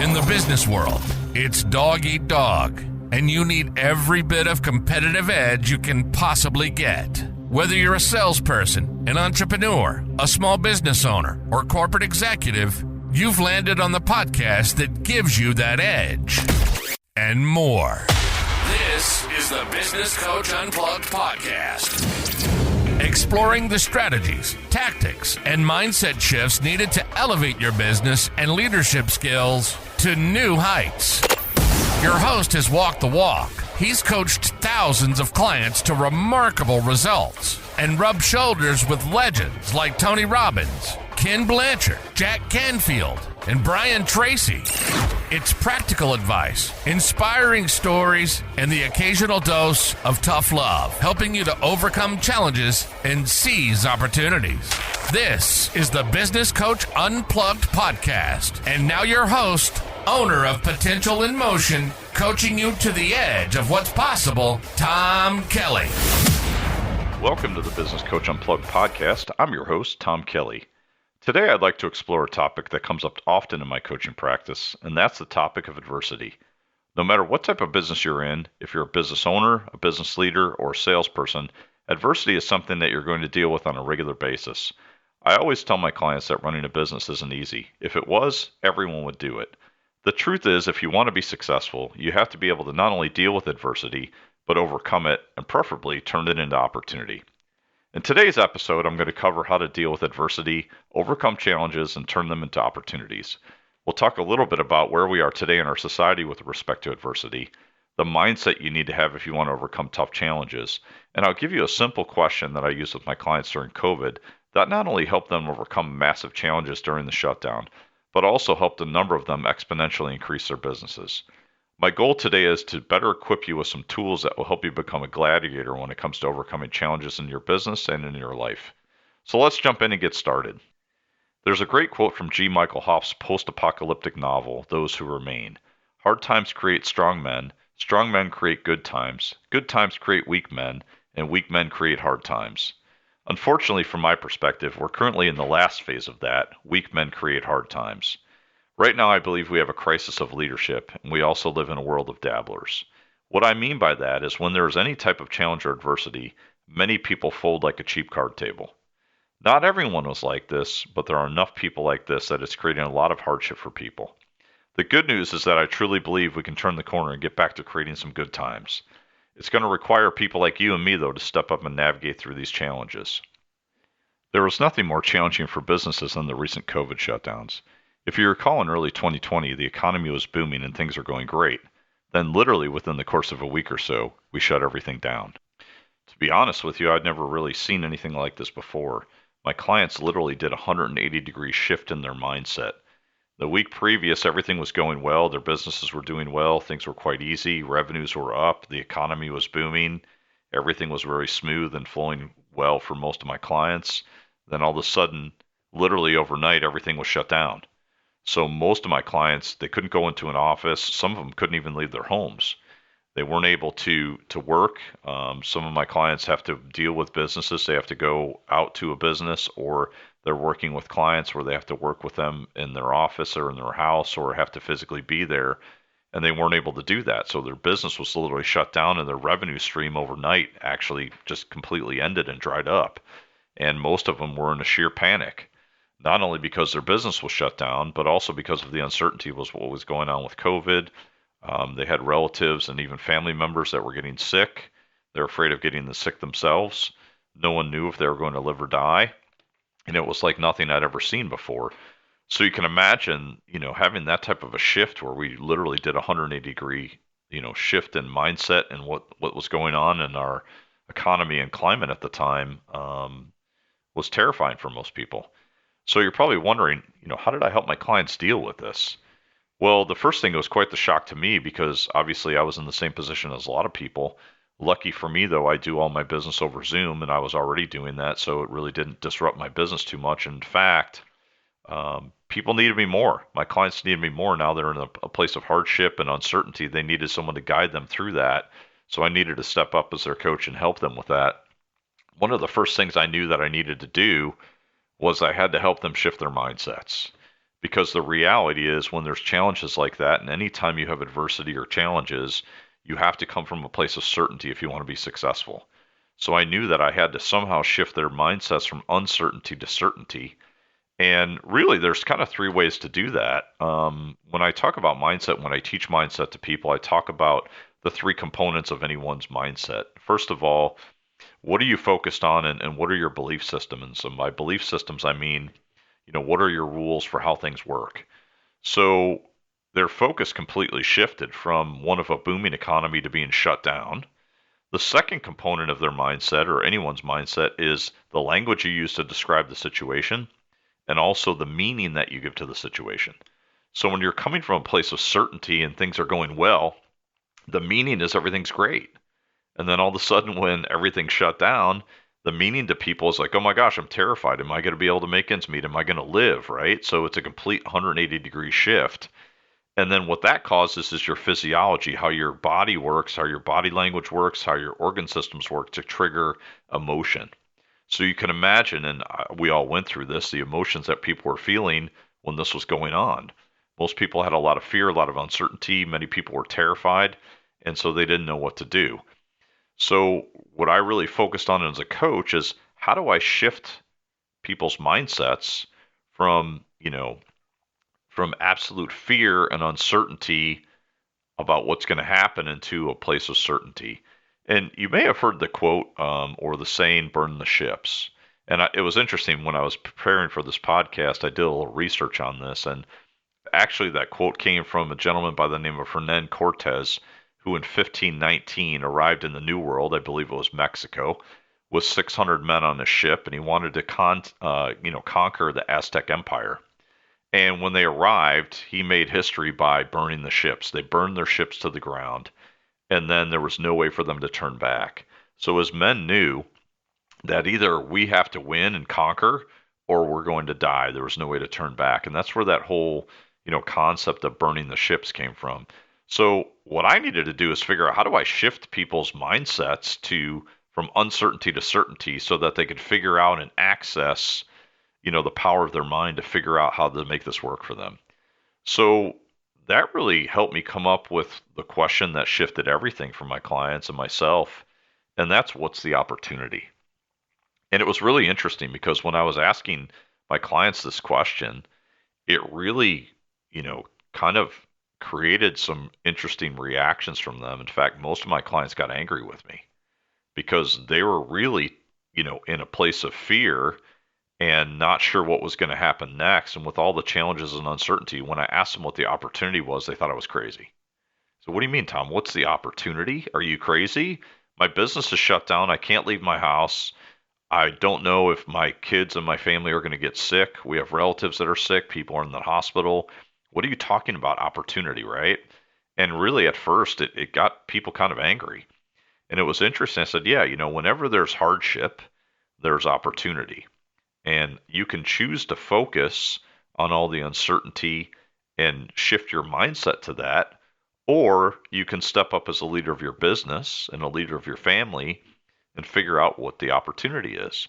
In the business world, it's dog eat dog, and you need every bit of competitive edge you can possibly get. Whether you're a salesperson, an entrepreneur, a small business owner, or corporate executive, you've landed on the podcast that gives you that edge and more. This is the Business Coach Unplugged Podcast. Exploring the strategies, tactics, and mindset shifts needed to elevate your business and leadership skills to new heights. Your host has walked the walk. He's coached thousands of clients to remarkable results and rubbed shoulders with legends like Tony Robbins, Ken Blanchard, Jack Canfield, and Brian Tracy. It's practical advice, inspiring stories, and the occasional dose of tough love, helping you to overcome challenges and seize opportunities. This is the Business Coach Unplugged Podcast. And now your host, owner of Potential in Motion, coaching you to the edge of what's possible, Tom Kelly. Welcome to the Business Coach Unplugged Podcast. I'm your host, Tom Kelly. Today, I'd like to explore a topic that comes up often in my coaching practice, and that's the topic of adversity. No matter what type of business you're in, if you're a business owner, a business leader, or a salesperson, adversity is something that you're going to deal with on a regular basis. I always tell my clients that running a business isn't easy. If it was, everyone would do it. The truth is, if you want to be successful, you have to be able to not only deal with adversity, but overcome it and preferably turn it into opportunity. In today's episode, I'm going to cover how to deal with adversity, overcome challenges, and turn them into opportunities. We'll talk a little bit about where we are today in our society with respect to adversity, the mindset you need to have if you want to overcome tough challenges, and I'll give you a simple question that I used with my clients during COVID that not only helped them overcome massive challenges during the shutdown, but also helped a number of them exponentially increase their businesses. My goal today is to better equip you with some tools that will help you become a gladiator when it comes to overcoming challenges in your business and in your life. So let's jump in and get started. There's a great quote from G. Michael Hoff's post-apocalyptic novel, Those Who Remain. Hard times create strong men create good times create weak men, and weak men create hard times. Unfortunately, from my perspective, we're currently in the last phase of that, weak men create hard times. Right now, I believe we have a crisis of leadership, and we also live in a world of dabblers. What I mean by that is when there is any type of challenge or adversity, many people fold like a cheap card table. Not everyone was like this, but there are enough people like this that it's creating a lot of hardship for people. The good news is that I truly believe we can turn the corner and get back to creating some good times. It's going to require people like you and me, though, to step up and navigate through these challenges. There was nothing more challenging for businesses than the recent COVID shutdowns. If you recall, in early 2020, the economy was booming and things were going great. Then literally within the course of a week or so, we shut everything down. To be honest with you, I'd never really seen anything like this before. My clients literally did a 180-degree shift in their mindset. The week previous, everything was going well. Their businesses were doing well. Things were quite easy. Revenues were up. The economy was booming. Everything was very smooth and flowing well for most of my clients. Then all of a sudden, literally overnight, everything was shut down. So most of my clients, they couldn't go into an office. Some of them couldn't even leave their homes. They weren't able to work. Some of my clients have to deal with businesses. They have to go out to a business, or they're working with clients where they have to work with them in their office or in their house, or have to physically be there. And they weren't able to do that. So their business was literally shut down, and their revenue stream overnight actually just completely ended and dried up. And most of them were in a sheer panic. Not only because their business was shut down, but also because of the uncertainty was what was going on with COVID. They had relatives and even family members that were getting sick. They're afraid of getting the sick themselves. No one knew if they were going to live or die. And it was like nothing I'd ever seen before. So you can imagine, having that type of a shift where we literally did a 180-degree, shift in mindset and what was going on in our economy and climate at the time was terrifying for most people. So you're probably wondering, how did I help my clients deal with this? Well, the first thing was quite the shock to me because obviously I was in the same position as a lot of people. Lucky for me, though, I do all my business over Zoom, and I was already doing that, so it really didn't disrupt my business too much. In fact, people needed me more. My clients needed me more. Now they're in a place of hardship and uncertainty. They needed someone to guide them through that. So I needed to step up as their coach and help them with that. One of the first things I knew that I needed to do was I had to help them shift their mindsets. Because the reality is when there's challenges like that, and anytime you have adversity or challenges, you have to come from a place of certainty if you want to be successful. So I knew that I had to somehow shift their mindsets from uncertainty to certainty. And really, there's kind of three ways to do that. When I talk about mindset, when I teach mindset to people, I talk about the three components of anyone's mindset. First of all, what are you focused on, and what are your belief systems? And so by belief systems, I mean, what are your rules for how things work? So their focus completely shifted from one of a booming economy to being shut down. The second component of their mindset, or anyone's mindset, is the language you use to describe the situation and also the meaning that you give to the situation. So when you're coming from a place of certainty and things are going well, the meaning is everything's great. And then all of a sudden, when everything's shut down, the meaning to people is like, oh my gosh, I'm terrified. Am I going to be able to make ends meet? Am I going to live? Right? So it's a complete 180-degree shift. And then what that causes is your physiology, how your body works, how your body language works, how your organ systems work to trigger emotion. So you can imagine, and we all went through this, the emotions that people were feeling when this was going on. Most people had a lot of fear, a lot of uncertainty. Many people were terrified, and so they didn't know what to do. So what I really focused on as a coach is how do I shift people's mindsets from, from absolute fear and uncertainty about what's going to happen into a place of certainty. And you may have heard the quote or the saying, burn the ships. And it was interesting when I was preparing for this podcast, I did a little research on this. And actually, that quote came from a gentleman by the name of Hernan Cortez, who in 1519 arrived in the New World, I believe it was Mexico, with 600 men on a ship. And he wanted to conquer the Aztec Empire. And when they arrived, he made history by burning the ships. They burned their ships to the ground, and then there was no way for them to turn back. So his men knew that either we have to win and conquer, or we're going to die. There was no way to turn back. And that's where that whole, concept of burning the ships came from. So what I needed to do is figure out how do I shift people's mindsets from uncertainty to certainty so that they could figure out and access the power of their mind to figure out how to make this work for them. So that really helped me come up with the question that shifted everything for my clients and myself, and that's what's the opportunity? And it was really interesting because when I was asking my clients this question, it really, kind of created some interesting reactions from them. In fact, most of my clients got angry with me because they were really, in a place of fear and not sure what was going to happen next. And with all the challenges and uncertainty, when I asked them what the opportunity was, they thought I was crazy. So what do you mean, Tom? What's the opportunity? Are you crazy? My business is shut down. I can't leave my house. I don't know if my kids and my family are going to get sick. We have relatives that are sick. People are in the hospital. What are you talking about? Opportunity, right? And really at first it got people kind of angry. And it was interesting. I said, yeah, whenever there's hardship, there's opportunity. And you can choose to focus on all the uncertainty and shift your mindset to that, or you can step up as a leader of your business and a leader of your family and figure out what the opportunity is.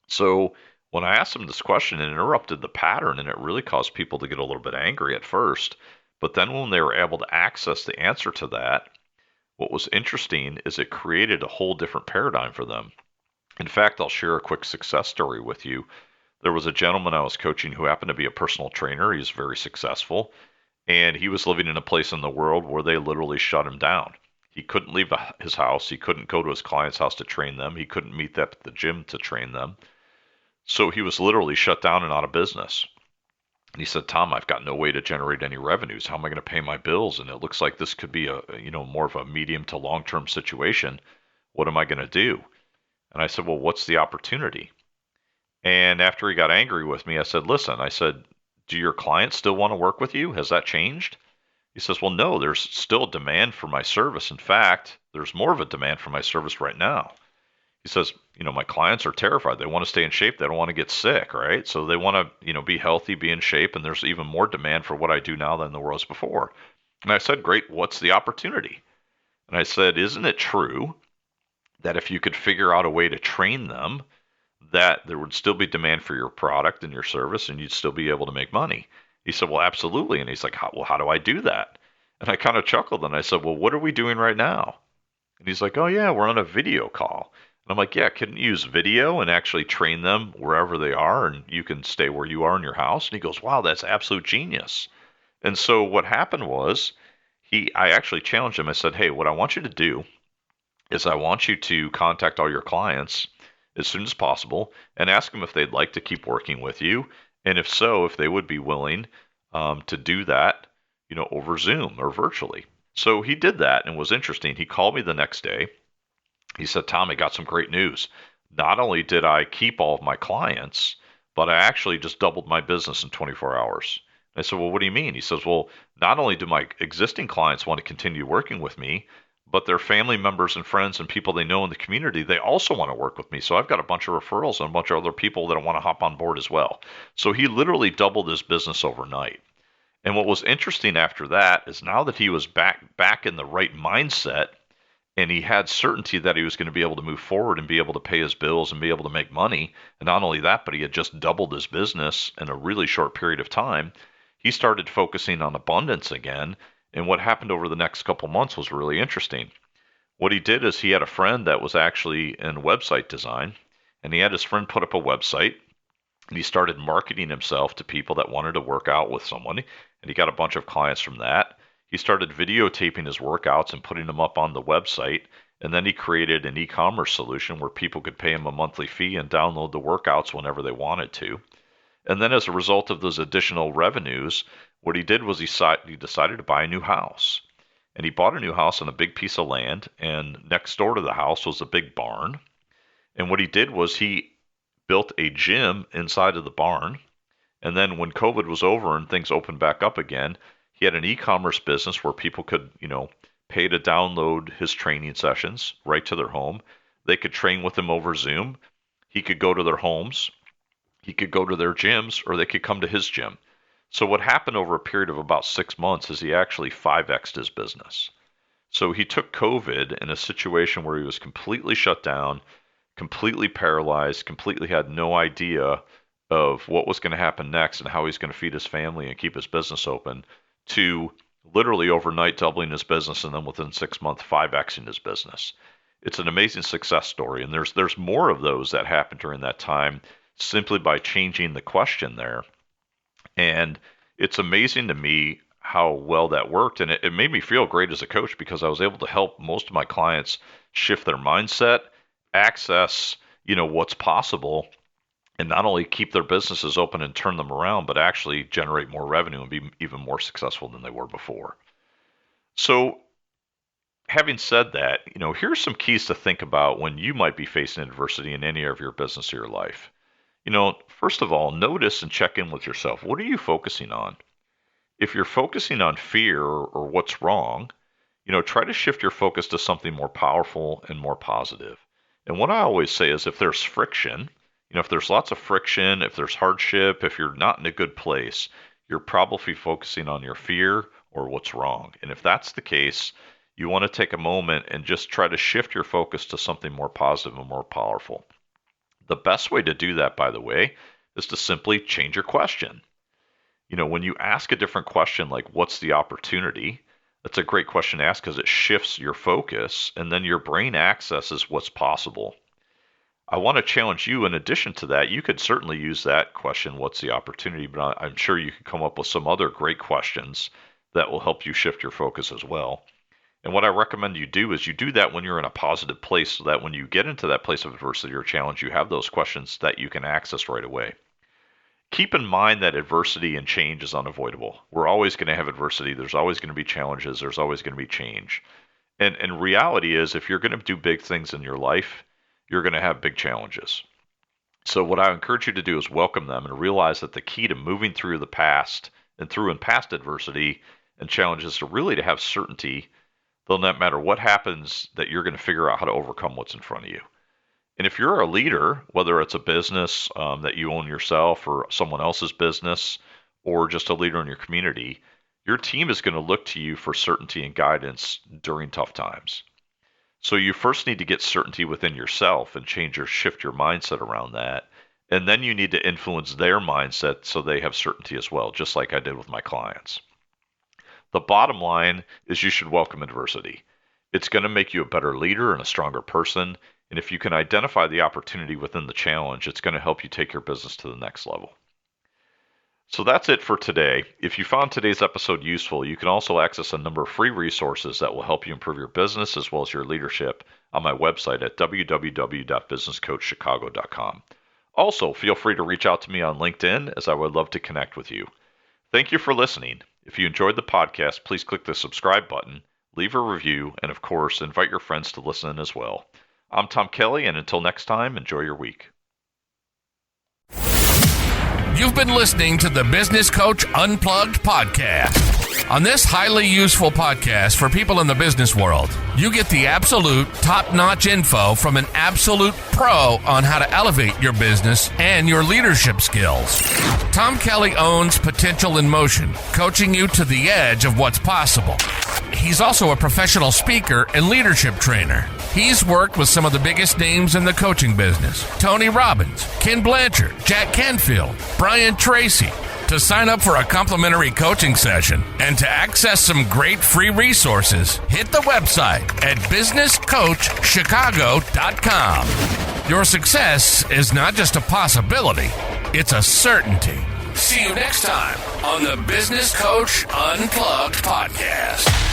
So when I asked them this question, it interrupted the pattern, and it really caused people to get a little bit angry at first. But then when they were able to access the answer to that, what was interesting is it created a whole different paradigm for them. In fact, I'll share a quick success story with you. There was a gentleman I was coaching who happened to be a personal trainer. He's very successful, and he was living in a place in the world where they literally shut him down. He couldn't leave his house. He couldn't go to his client's house to train them. He couldn't meet them at the gym to train them. So he was literally shut down and out of business. And he said, Tom, I've got no way to generate any revenues. How am I going to pay my bills? And it looks like this could be more of a medium to long-term situation. What am I going to do? And I said, well, what's the opportunity? And after he got angry with me, I said, listen, do your clients still want to work with you? Has that changed? He says, well, no, there's still a demand for my service. In fact, there's more of a demand for my service right now. He says, my clients are terrified. They want to stay in shape. They don't want to get sick, right? So they want to, be healthy, be in shape, and there's even more demand for what I do now than there was before. And I said, great, what's the opportunity? And I said, isn't it true that if you could figure out a way to train them, that there would still be demand for your product and your service, and you'd still be able to make money? He said, well, absolutely. And he's like, how do I do that? And I kind of chuckled and I said, well, what are we doing right now? And he's like, oh, yeah, we're on a video call. And I'm like, yeah, couldn't you use video and actually train them wherever they are and you can stay where you are in your house? And he goes, wow, that's absolute genius. And so what happened was I actually challenged him. I said, hey, what I want you to do is I want you to contact all your clients as soon as possible and ask them if they'd like to keep working with you. And if so, if they would be willing to do that, over Zoom or virtually. So he did that and it was interesting. He called me the next day. He said, Tom, I got some great news. Not only did I keep all of my clients, but I actually just doubled my business in 24 hours. I said, well, what do you mean? He says, well, not only do my existing clients want to continue working with me, but their family members and friends and people they know in the community, they also want to work with me. So I've got a bunch of referrals and a bunch of other people that want to hop on board as well. So he literally doubled his business overnight. And what was interesting after that is now that he was back in the right mindset and he had certainty that he was going to be able to move forward and be able to pay his bills and be able to make money. And not only that, but he had just doubled his business in a really short period of time. He started focusing on abundance again. And what happened over the next couple months was really interesting. What he did is he had a friend that was actually in website design, and he had his friend put up a website, and he started marketing himself to people that wanted to work out with someone, and he got a bunch of clients from that. He started videotaping his workouts and putting them up on the website, and then he created an e-commerce solution where people could pay him a monthly fee and download the workouts whenever they wanted to. And then as a result of those additional revenues, what he did was he decided to buy a new house. And he bought a new house on a big piece of land, and next door to the house was a big barn. And what he did was he built a gym inside of the barn. And then when COVID was over and things opened back up again, he had an e-commerce business where people could, pay to download his training sessions right to their home. They could train with him over Zoom. He could go to their homes. He could go to their gyms, or they could come to his gym. So what happened over a period of about 6 months is he actually 5x'd his business. So he took COVID in a situation where he was completely shut down, completely paralyzed, completely had no idea of what was going to happen next and how he's going to feed his family and keep his business open, to literally overnight doubling his business and then within 6 months 5x'ing his business. It's an amazing success story, and there's more of those that happened during that time simply by changing the question there. And it's amazing to me how well that worked. And it made me feel great as a coach because I was able to help most of my clients shift their mindset, access, what's possible, and not only keep their businesses open and turn them around, but actually generate more revenue and be even more successful than they were before. So having said that, here's some keys to think about when you might be facing adversity in any area of your business or your life. First of all, notice and check in with yourself. What are you focusing on? If you're focusing on fear or what's wrong, try to shift your focus to something more powerful and more positive. And what I always say is if there's friction, if there's lots of friction, if there's hardship, if you're not in a good place, you're probably focusing on your fear or what's wrong. And if that's the case, you want to take a moment and just try to shift your focus to something more positive and more powerful. The best way to do that, by the way, is to simply change your question. When you ask a different question like, what's the opportunity? That's a great question to ask because it shifts your focus and then your brain accesses what's possible. I want to challenge you, in addition to that, you could certainly use that question, what's the opportunity? But I'm sure you could come up with some other great questions that will help you shift your focus as well. And what I recommend you do is you do that when you're in a positive place so that when you get into that place of adversity or challenge, you have those questions that you can access right away. Keep in mind that adversity and change is unavoidable. We're always going to have adversity. There's always going to be challenges. There's always going to be change. And reality is if you're going to do big things in your life, you're going to have big challenges. So what I encourage you to do is welcome them and realize that the key to moving through the past and past adversity and challenges is really to have certainty. They'll not matter what happens, that you're going to figure out how to overcome what's in front of you. And if you're a leader, whether it's a business that you own yourself or someone else's business or just a leader in your community, your team is going to look to you for certainty and guidance during tough times. So you first need to get certainty within yourself and shift your mindset around that. And then you need to influence their mindset so they have certainty as well, just like I did with my clients. The bottom line is you should welcome adversity. It's going to make you a better leader and a stronger person. And if you can identify the opportunity within the challenge, it's going to help you take your business to the next level. So that's it for today. If you found today's episode useful, you can also access a number of free resources that will help you improve your business as well as your leadership on my website at www.businesscoachchicago.com. Also, feel free to reach out to me on LinkedIn, as I would love to connect with you. Thank you for listening. If you enjoyed the podcast, please click the subscribe button, leave a review, and of course, invite your friends to listen as well. I'm Tom Kelly, and until next time, enjoy your week. You've been listening to the Business Coach Unplugged Podcast. On this highly useful podcast for people in the business world, you get the absolute top-notch info from an absolute pro on how to elevate your business and your leadership skills. Tom Kelly owns Potential in Motion, coaching you to the edge of what's possible. He's also a professional speaker and leadership trainer. He's worked with some of the biggest names in the coaching business: Tony Robbins, Ken Blanchard, Jack Canfield, Brian Tracy. To sign up for a complimentary coaching session and to access some great free resources, hit the website at businesscoachchicago.com. Your success is not just a possibility, it's a certainty. See you next time on the Business Coach Unplugged Podcast.